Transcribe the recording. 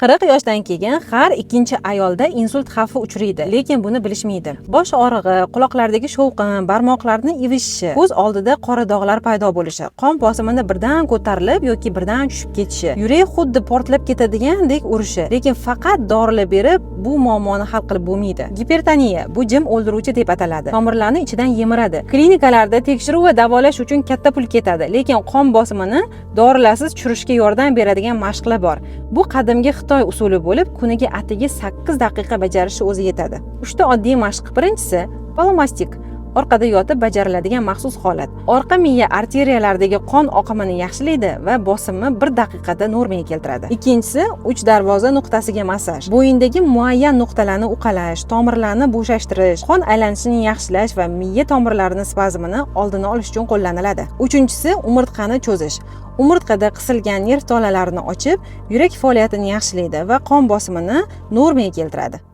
40 yoshdan keyin har ikkinchi ayolda insult xavfi uchraydi, lekin buni bilishmaydi. Bosh og'rig'i, quloqlardagi shovqin, barmoqlarni ivishishi, ko'z oldida qora dog'lar paydo bo'lishi, qon bosimini birdan ko'tarilib yoki birdan tushib ketishi, yurak xuddi portlab ketadigandek urishi, lekin faqat dorilar berib bu muammoni hal qilib bo'lmaydi. Gipertoniya bu jim o'ldiruvchi deb ataladi. Tomirlarni ichidan yemiradi. Klinikalarda tekshiruv va davolash uchun katta pul ketadi, lekin qon bosimini dorilarsiz tushirishga yordam beradigan mashqlar bor. Bu qadimgi Xitoy usuli bo'lib, kuniga atigi 8 daqiqa bajarishi o'zi yetadi. 3 ta oddiy mashq. Birinchisi palomastik. Orqada yotib bajariladigan maxsus holat. Orqa miya arteriyalaridagi qon oqimini yaxshilaydi va bosimni 1 daqiqada normaga keltiradi. Ikkinchisi uch darvoza nuqtasiga massaj. Bo'yindagi muayyan nuqtalarni uqalash, tomirlarni bo'shashtirish, qon aylanishini yaxshilash va miya tomirlarining spazmini oldini olish uchun qo'llaniladi. Uchinchisi umurtqani cho'zish. Umurtqada qisilgan nerv tolalarini ochib, yurak faoliyatini yaxshilaydi va qon bosimini normaga keltiradi.